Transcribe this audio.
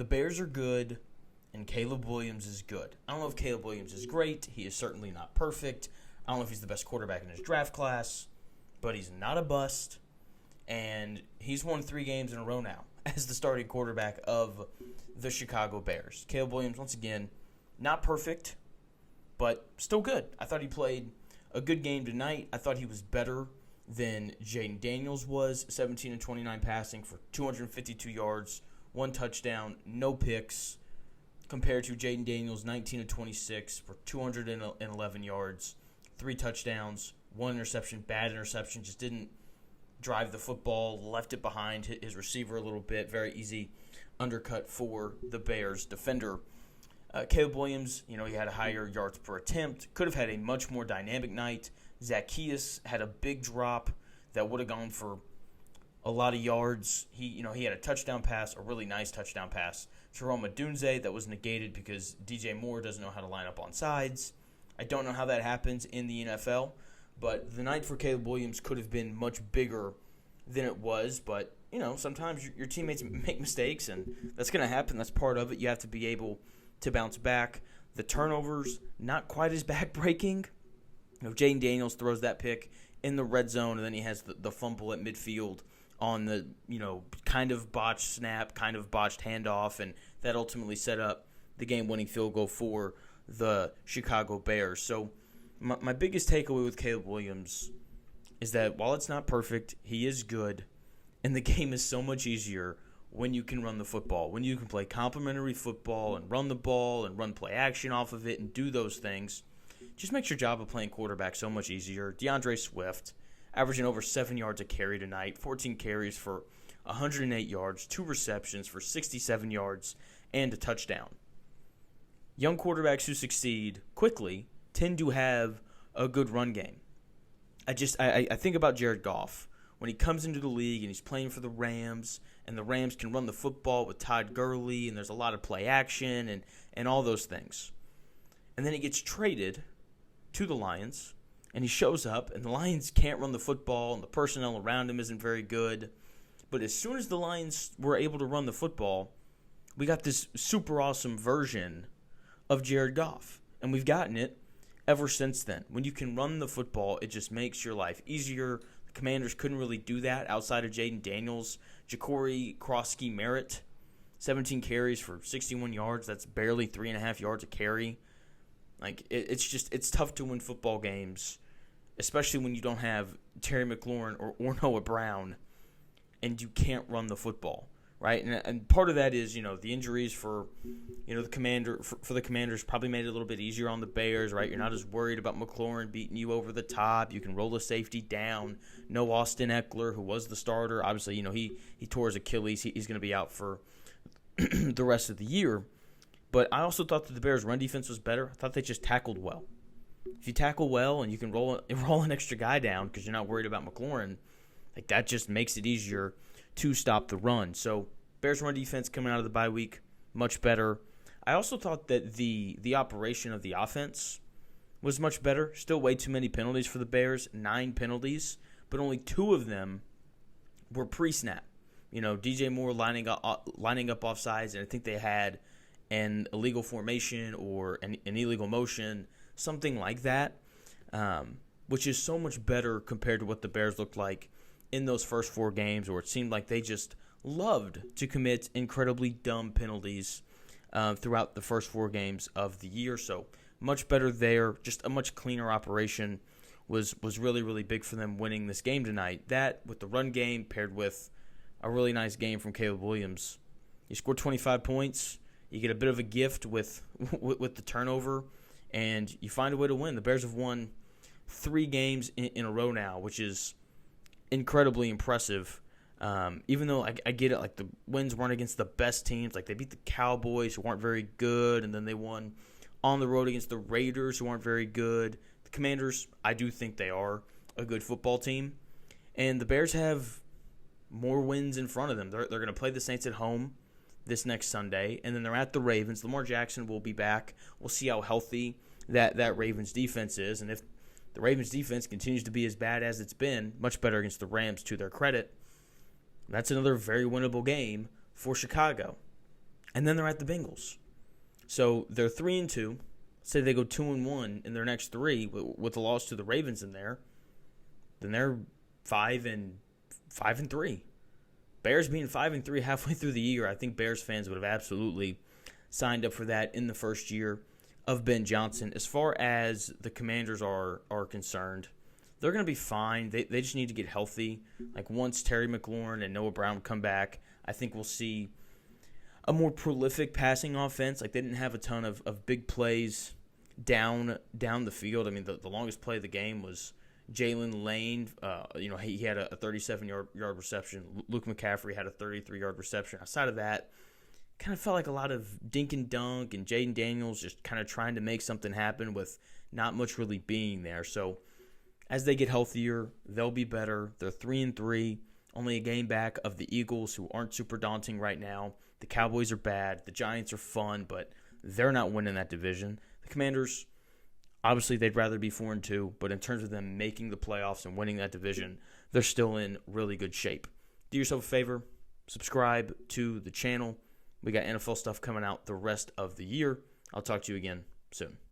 The Bears are good, and Caleb Williams is good. I don't know if Caleb Williams is great. He is certainly not perfect. I don't know if he's the best quarterback in his draft class, but he's not a bust, and he's won 3 games in a row now as the starting quarterback of the Chicago Bears. Caleb Williams, once again, not perfect, but still good. I thought he played a good game tonight. I thought he was better than Jayden Daniels was, 17 and 29 passing for 252 yards, 1 touchdown, no picks, compared to Jayden Daniels, 19 and 26 for 211 yards, 3 touchdowns, 1 interception, bad interception, just didn't drive the football, left it behind his receiver a little bit, very easy undercut for the Bears defender. Caleb Williams, he had a higher yards per attempt, could have had a much more dynamic night. Zacchaeus had a big drop that would have gone for a lot of yards. He had a touchdown pass, a really nice touchdown pass to Rome Odunze that was negated because DJ Moore doesn't know how to line up on sides. I don't know how that happens in the NFL, but the night for Caleb Williams could have been much bigger than it was. But, sometimes your teammates make mistakes, and that's going to happen. That's part of it. You have to be able to bounce back. The turnovers, not quite as back-breaking. Jayden Daniels throws that pick in the red zone, and then he has the fumble at midfield on the, kind of botched snap, kind of botched handoff, and that ultimately set up the game-winning field goal for the Chicago Bears. So my biggest takeaway with Caleb Williams is that while it's not perfect, he is good, and the game is so much easier when you can run the football, when you can play complementary football and run the ball and run play action off of it and do those things. Just makes your job of playing quarterback so much easier. DeAndre Swift, averaging over 7 yards a carry tonight, 14 carries for 108 yards, 2 receptions for 67 yards, and a touchdown. Young quarterbacks who succeed quickly tend to have a good run game. I think about Jared Goff. When he comes into the league and he's playing for the Rams, and the Rams can run the football with Todd Gurley, and there's a lot of play action and all those things. And then he gets traded to the Lions, and he shows up, and the Lions can't run the football, and the personnel around him isn't very good. But as soon as the Lions were able to run the football, we got this super awesome version of Jared Goff, and we've gotten it ever since then. When you can run the football, it just makes your life easier. The Commanders couldn't really do that outside of Jayden Daniels. Ja'Cory Krosky-Merritt, 17 carries for 61 yards. That's barely 3.5 yards a carry. It's tough to win football games, especially when you don't have Terry McLaurin or Noah Brown, and you can't run the football, right? And part of that is, the injuries for the Commanders probably made it a little bit easier on the Bears, right? You're not as worried about McLaurin beating you over the top. You can roll the safety down. No Austin Eckler, who was the starter. Obviously, he tore his Achilles. He's going to be out for the rest of the year. But I also thought that the Bears' run defense was better. I thought they just tackled well. If you tackle well and you can roll an extra guy down because you're not worried about McLaurin, that just makes it easier to stop the run. So Bears' run defense coming out of the bye week, much better. I also thought that the operation of the offense was much better. Still way too many penalties for the Bears, 9 penalties, but only 2 of them were pre-snap. DJ Moore lining up offsides, and I think they had an illegal formation or an illegal motion, something like that, which is so much better compared to what the Bears looked like in those first 4 games, where it seemed like they just loved to commit incredibly dumb penalties throughout the first 4 games of the year. So much better there. Just a much cleaner operation was really, really big for them winning this game tonight. That, with the run game paired with a really nice game from Caleb Williams. He scored 25 points. You get a bit of a gift with the turnover, and you find a way to win. The Bears have won 3 games in a row now, which is incredibly impressive. Even though I get it, the wins weren't against the best teams. They beat the Cowboys, who weren't very good, and then they won on the road against the Raiders, who aren't very good. The Commanders, I do think they are a good football team. And the Bears have more wins in front of them. They're going to play the Saints at home this next Sunday, and then they're at the Ravens. Lamar Jackson will be back. We'll see how healthy that Ravens defense is, and if the Ravens defense continues to be as bad as it's been, much better against the Rams to their credit, that's another very winnable game for Chicago. and then they're at the Bengals. So they're 3-2. Say they go 2-1 in their next three with a loss to the Ravens in there, then they're 5-3. Bears being 5-3 halfway through the year, I think Bears fans would have absolutely signed up for that in the first year of Ben Johnson. As far as the Commanders are concerned, they're going to be fine. They just need to get healthy. Like once Terry McLaurin and Noah Brown come back, I think we'll see a more prolific passing offense. Like they didn't have a ton of big plays down the field. I mean, the longest play of the game was Jalen Lane. He had a 37-yard reception. Luke McCaffrey had a 33-yard reception. Outside of that, kind of felt like a lot of dink and dunk and Jayden Daniels just kind of trying to make something happen with not much really being there. So as they get healthier, they'll be better. They're 3-3, only a game back of the Eagles, who aren't super daunting right now. The Cowboys are bad. The Giants are fun, but they're not winning that division. The Commanders, obviously, they'd rather be 4-2, but in terms of them making the playoffs and winning that division, they're still in really good shape. Do yourself a favor, subscribe to the channel. We got NFL stuff coming out the rest of the year. I'll talk to you again soon.